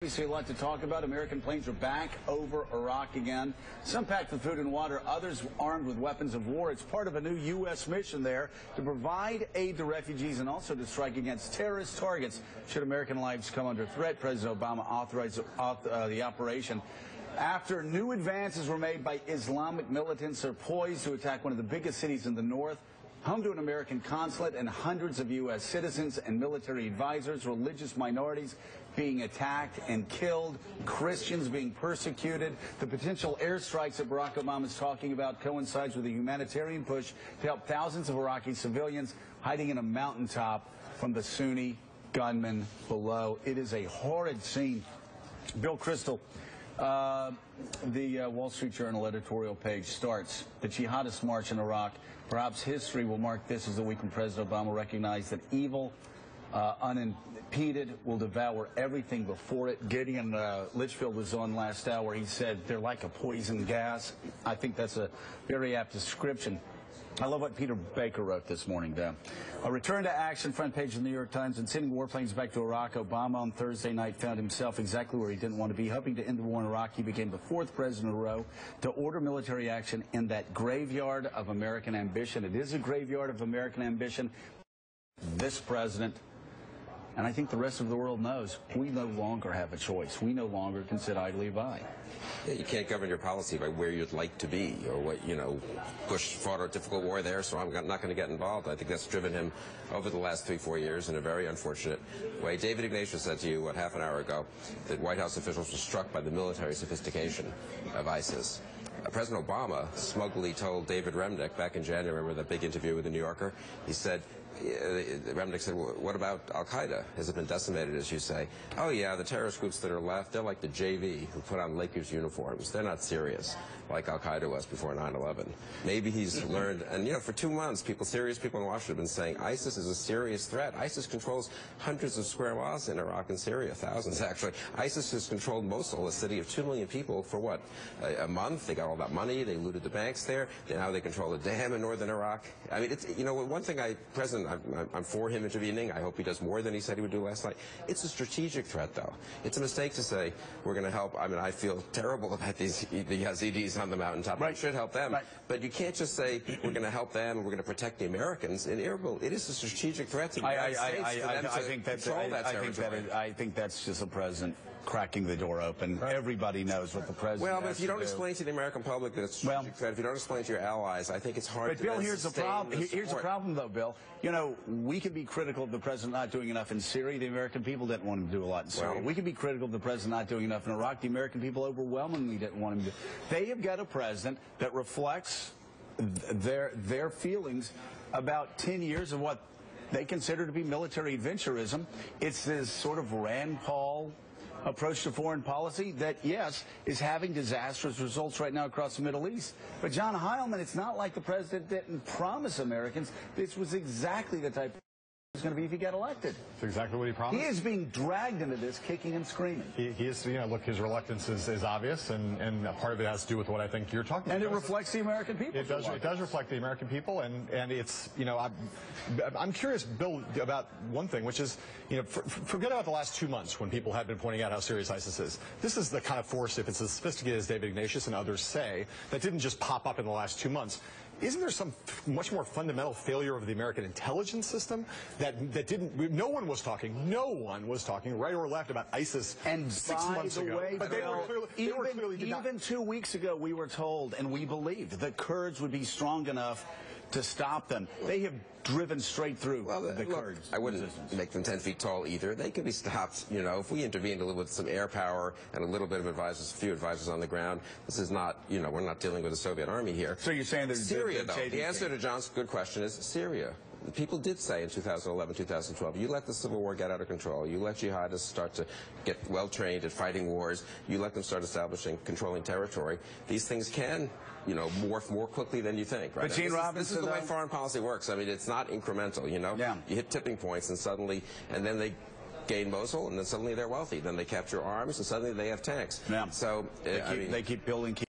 Obviously, a lot to talk about. American planes are back over Iraq again. Some packed with food and water, others armed with weapons of war. It's part of a new U.S. mission there to provide aid to refugees and also to strike against terrorist targets should American lives come under threat. President Obama authorized the operation after new advances were made by Islamic militants who are poised to attack one of the biggest cities in the north, home to an American consulate and hundreds of U.S. citizens and military advisors, religious minorities being attacked and killed, Christians being persecuted. The potential airstrikes that Barack Obama is talking about coincides with a humanitarian push to help thousands of Iraqi civilians hiding in a mountaintop from the Sunni gunmen below. It is a horrid scene. Bill Kristol, the Wall Street Journal editorial page starts, "The jihadist march in Iraq. Perhaps history will mark this as the week when President Obama recognized that evil, unimpeded, will devour everything before it." Gideon Litchfield was on last hour. He said they're like a poison gas. I think that's a very apt description. I love what Peter Baker wrote this morning, though. A return to action, front page of the New York Times, and sending warplanes back to Iraq. Obama on Thursday night found himself exactly where he didn't want to be. Hoping to end the war in Iraq, he became the fourth president in a row to order military action in that graveyard of American ambition. It is a graveyard of American ambition. This president, and I think the rest of the world knows, we no longer have a choice. We no longer can sit idly by. Yeah, you can't govern your policy by where you'd like to be or what, Bush fought a difficult war there, so I'm not going to get involved. I think that's driven him over the last 3-4 years in a very unfortunate way. David Ignatius said to you, half an hour ago, that White House officials were struck by the military sophistication of ISIS. President Obama smugly told David Remnick back in January, remember that big interview with the New Yorker? He said, Remnick said, well, what about Al-Qaeda? Has it been decimated, as you say? Oh, yeah, the terrorist groups that are left, they're like the JV who put on Lakers uniforms. They're not serious, like Al-Qaeda was before 9/11. Maybe he's learned, and, for 2 months, serious people in Washington have been saying ISIS is a serious threat. ISIS controls hundreds of square miles in Iraq and Syria, thousands, actually. ISIS has controlled Mosul, a city of 2 million people, for what, a month? They got all that money. They looted the banks there. Now they control a dam in northern Iraq. I mean, it's, one thing I'm for him intervening. I hope he does more than he said he would do last night. It's a strategic threat, though. It's a mistake to say we're going to help. I mean, I feel terrible about the Yazidis on the mountaintop. Right. We should help them. Right. But you can't just say we're going to help them and we're going to protect the Americans in Erbil. It is a strategic threat to the United States for them to control that territory. I think that's just the president cracking the door open. Right. Everybody knows what the president Well, but if you don't explain to the American public that it's a strategic threat, if you don't explain to your allies, I think it's hard to Bill, here's the problem. Here's the problem, though, Bill. We can be critical of the president not doing enough in Syria. The American people didn't want him to do a lot in Syria. We can be critical of the president not doing enough in Iraq. The American people overwhelmingly didn't want him to. They have got a president that reflects their feelings about 10 years of what they consider to be military adventurism. It's this sort of Rand Paul approach to foreign policy that, yes, is having disastrous results right now across the Middle East. But John Heilman, it's not like the president didn't promise Americans this was exactly the type was going to be if he got elected. That's exactly what he promised. He is being dragged into this, kicking and screaming. He is, look, his reluctance is obvious, and part of it has to do with what I think you're talking about. And it reflects the American people. It does reflect the American people, and it's, I'm curious, Bill, about one thing, which is, forget about the last 2 months when people have been pointing out how serious ISIS is. This is the kind of force, if it's as sophisticated as David Ignatius and others say, that didn't just pop up in the last 2 months. Isn't there some much more fundamental failure of the American intelligence system that didn't? No one was talking, right or left, about ISIS and 6 months ago. Way, but even 2 weeks ago, we were told and we believed that Kurds would be strong enough to stop them. They have driven straight through the Kurds. I wouldn't make them 10 feet tall either. They can be stopped. If we intervened a little with some air power and a little bit of advisors, a few advisors on the ground, this is not, we're not dealing with the Soviet army here. So you're saying there's Syria, though. The answer to John's good question is Syria. People did say in 2011, 2012, you let the civil war get out of control. You let jihadists start to get well-trained at fighting wars. You let them start establishing, controlling territory. These things can, morph more quickly than you think, right? But Gene Robinson, this is the way foreign policy works. I mean, it's not incremental, Yeah. You hit tipping points and suddenly, and then they gain Mosul, and then suddenly they're wealthy. Then they capture arms, and suddenly they have tanks. Yeah. So they keep building.